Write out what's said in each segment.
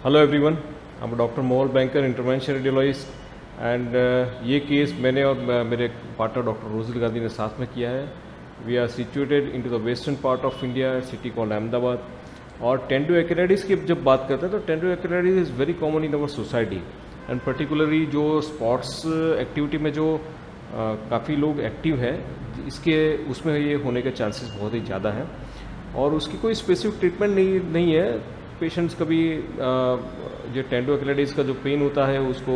Hello everyone, I'm doctor Mohal banker, intervention radiologist and ये case मैंने और मेरे पार्टनर डॉक्टर रोजिल गांधी ने साथ में किया है। We are situated into the western part of India, city called Ahmedabad. और टेंडो एक्रेडिस की जब बात करते हैं तो tendo Achilles is very common in our society and particularly जो स्पोर्ट्स एक्टिविटी में जो काफ़ी लोग एक्टिव है, इसके उसमें ये होने के चांसेस बहुत ही ज़्यादा हैं। और उसकी कोई स्पेसिफिक ट्रीटमेंट नहीं है। पेशेंट्स कभी जो टेंडो एक्रेडिस का जो पेन होता है उसको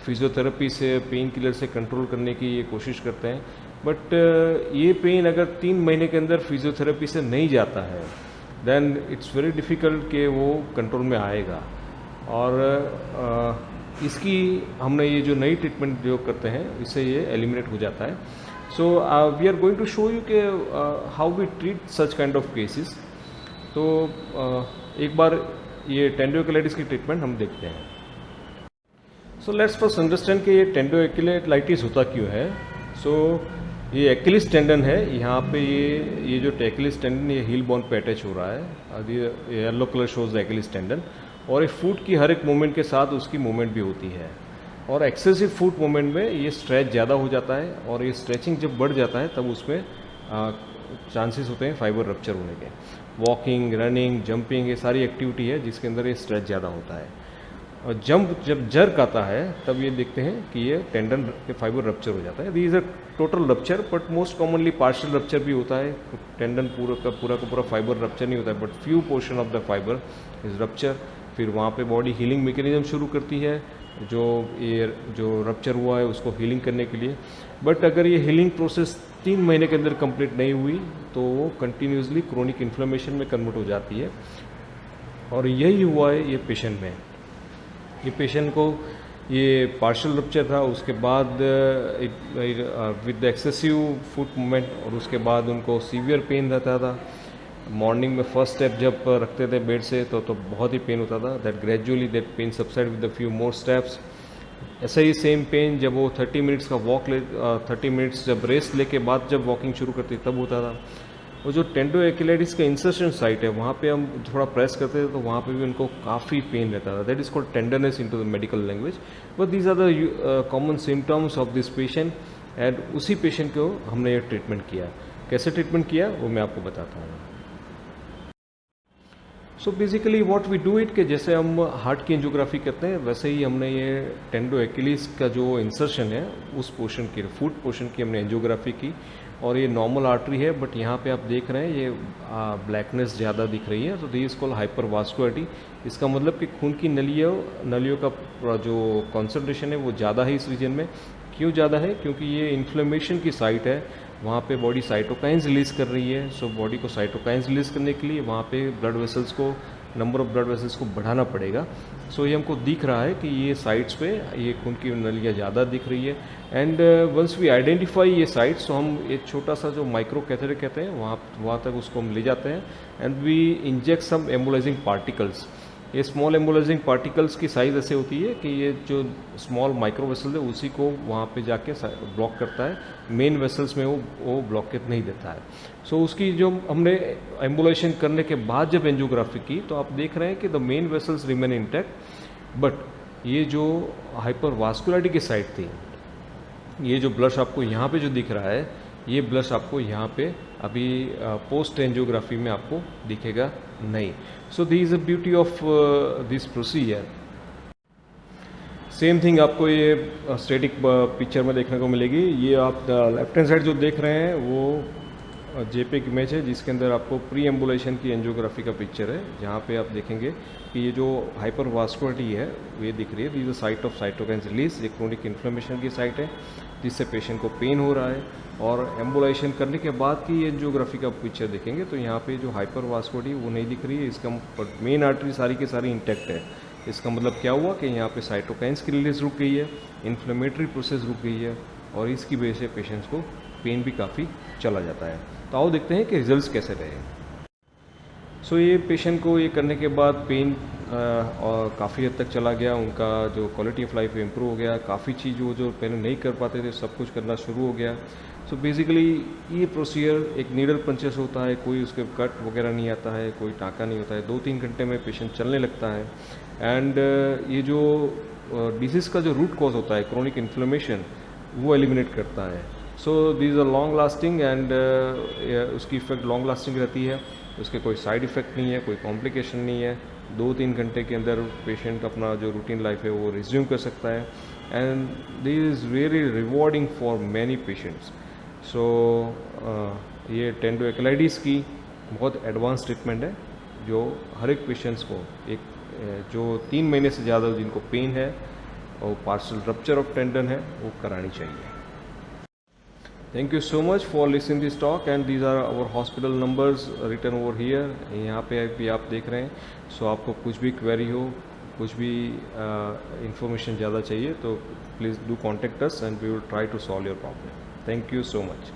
फिजियोथेरेपी से, पेन किलर से कंट्रोल करने की ये कोशिश करते हैं। बट ये पेन अगर 3 महीने के अंदर फिजियोथेरेपी से नहीं जाता है देन इट्स वेरी डिफ़िकल्ट कि वो कंट्रोल में आएगा। और इसकी हमने ये जो नई ट्रीटमेंट जो करते हैं इससे ये एलिमिनेट हो जाता है। So we are going to show you के how we treat such kind of cases. तो एक बार ये टेंडो एक्रेडिस की ट्रीटमेंट हम देखते हैं। सो लेट्स फर्स्ट अंडरस्टैंड कि ये टेंडो एक्रेडिस होता क्यों है। सो ये एक्रिलिस टेंडन है, यहाँ पे ये जो एक्रिलिस टेंडन ये हील बोन पे अटैच हो रहा है। ये yellow colour shows the Achilles tendon. और ये फुट की हर एक मूवमेंट के साथ उसकी मूवमेंट भी होती है। और एक्सेसिव फुट मूवमेंट में ये स्ट्रेच ज़्यादा हो जाता है और ये स्ट्रेचिंग जब बढ़ जाता है तब उसमें चांसेस होते हैं फाइबर रप्चर होने के। वॉकिंग, रनिंग, जंपिंग, ये सारी एक्टिविटी है जिसके अंदर ये स्ट्रेच ज़्यादा होता है। और जब जर्क आता है तब ये देखते हैं कि ये टेंडन के फाइबर रप्चर हो जाता है। These are total rupture, but most commonly partial rupture भी होता है। टेंडन पूरा का पूरा फाइबर रप्चर नहीं होता है, but few portion of the fibre is rupture. फिर वहाँ पे बॉडी हीलिंग मैकेनिज्म शुरू करती है जो रप्चर हुआ है उसको हीलिंग करने के लिए। बट अगर ये हीलिंग प्रोसेस 3 महीने के अंदर कंप्लीट नहीं हुई तो वो कंटिन्यूसली क्रोनिक इन्फ्लेमेशन में कन्वर्ट हो जाती है। और यही हुआ है ये पेशेंट में। ये पेशेंट को ये पार्शियल रप्चर था, उसके बाद विद एक्सेसिव फुट मूवमेंट, और उसके बाद उनको सीवियर पेन रहता था। मॉर्निंग में फर्स्ट स्टेप जब रखते थे बेड से तो बहुत ही पेन होता था। That gradually that pain subside with the few more steps. ऐसा ही सेम पेन जब वो 30 मिनट्स का 30 मिनट्स जब रेस्ट लेके बाद जब वॉकिंग शुरू करती तब होता था। वो जो टेंडो एक्रेडिस का इंसर्शन साइट है वहाँ पे हम थोड़ा प्रेस करते थे तो वहाँ पे भी उनको काफ़ी पेन रहता था। That is called tenderness in to the medical language. But these are the common symptoms of this patient and उसी पेशेंट को हमने ये ट्रीटमेंट किया। कैसे ट्रीटमेंट किया वो मैं आपको बताता हूँ। So basically what we do it कि जैसे हम हार्ट की एंजियोग्राफी करते हैं वैसे ही हमने ये टेंडो एक्रेडिस का जो इंसर्शन है उस पोर्शन की, फुट पोर्शन की हमने एंजियोग्राफी की। और ये नॉर्मल आर्टरी है, बट यहाँ पे आप देख रहे हैं ये ब्लैकनेस ज़्यादा दिख रही है। तो दिस इज कॉल्ड हाइपरवास्कुलरिटी। इसका मतलब कि खून की नलियों का जो कॉन्सेंट्रेशन है वो ज़्यादा है इस रीजन में। क्यों ज़्यादा है? क्योंकि ये इन्फ्लेमेशन की साइट है, वहाँ पे बॉडी साइटोकाइंस रिलीज़ कर रही है। सो बॉडी को साइटोकाइंस रिलीज़ करने के लिए वहाँ पे ब्लड वेसल्स को, नंबर ऑफ ब्लड वेसल्स को बढ़ाना पड़ेगा। सो ये हमको दिख रहा है कि ये साइट्स पे ये खून की नलियाँ ज़्यादा दिख रही है। एंड वंस वी आइडेंटिफाई ये साइट्स तो हम एक छोटा सा जो माइक्रो कैथेटर कहते हैं वहाँ तक उसको हम ले जाते हैं and we inject some embolizing particles. ये स्मॉल एम्बोलाइजिंग पार्टिकल्स की साइज़ ऐसे होती है कि ये जो स्मॉल माइक्रो वेसल है उसी को वहाँ पे जाके ब्लॉक करता है। मेन वेसल्स में वो ब्लॉकेट नहीं देता है। सो उसकी जो हमने एम्बुलेशन करने के बाद जब एंजियोग्राफी की तो आप देख रहे हैं कि the main vessels remain intact, but ये जो हाइपरवास्कुलरिटी की साइड थी, ये जो ब्लश आपको यहाँ पे जो दिख रहा है ये ब्लश आपको यहाँ पे अभी पोस्ट एंजियोग्राफी में आपको दिखेगा नहीं। So this is the beauty of this procedure. Same thing आपको ये स्टैटिक पिक्चर में देखने को मिलेगी। ये आप लेफ्ट हैंड साइड जो देख रहे हैं वो जेपेग इमेज है जिसके अंदर आपको प्री एम्बुलेशन की एंजियोग्राफी का पिक्चर है, जहाँ पे आप देखेंगे कि ये जो हाइपरवास्कुलरिटी है ये दिख रही है। This is site of cytokines release, ये क्रोनिक इन्फ्लेमेशन की साइट है जिससे पेशेंट को पेन हो रहा है। और एम्बुलेशन करने के बाद की एंजियोग्राफी का पिक्चर देखेंगे तो यहाँ पे जो हाइपरवास्कुलरिटी वो नहीं दिख रही है। इसका मेन आर्टरी सारी की सारी इंटैक्ट है। इसका मतलब क्या हुआ कि यहाँ पे साइटोकाइंस की रिलीज रुक गई है, इन्फ्लेमेटरी प्रोसेस रुक गई है और इसकी वजह से पेशेंट्स को पेन भी काफ़ी चला जाता है। तो आओ देखते हैं कि रिजल्ट्स कैसे रहे। सो ये पेशेंट को ये करने के बाद पेन और काफ़ी हद तक चला गया, उनका जो क्वालिटी ऑफ लाइफ इम्प्रूव हो गया, काफ़ी चीज़ वो जो पहले नहीं कर पाते थे सब कुछ करना शुरू हो गया। सो बेसिकली ये प्रोसीजर एक नीडल पंचेस होता है, कोई उसके कट वगैरह नहीं आता है, कोई टाँका नहीं होता है, 2-3 घंटे में पेशेंट चलने लगता है। एंड ये जो डिजीज़ का जो रूट कॉज होता है क्रोनिक इन्फ्लेमेशन, वो एलिमिनेट करता है। So these are long lasting and उसकी इफ़ेक्ट लॉन्ग लास्टिंग रहती है, उसके कोई साइड इफ़ेक्ट नहीं है, कोई कॉम्प्लिकेशन नहीं है। 2-3 घंटे के अंदर पेशेंट अपना जो रूटीन लाइफ है वो रिज्यूम कर सकता है and this is very rewarding for many patients. So ये टेंडोएकिलाइटिस की बहुत एडवांस ट्रीटमेंट है जो हर एक पेशेंट्स को एक जो 3 महीने से ज़्यादा जिनको पेन है और पार्शियल रप्चर ऑफ टेंडन है वो करानी चाहिए। Thank you so much for listening this talk and these are our hospital numbers written over here. यहाँ पे भी आप देख रहे हैं। सो आपको कुछ भी क्वेरी हो, कुछ भी इंफॉर्मेशन ज़्यादा चाहिए तो please do contact us and we will try to solve your problem. Thank you so much.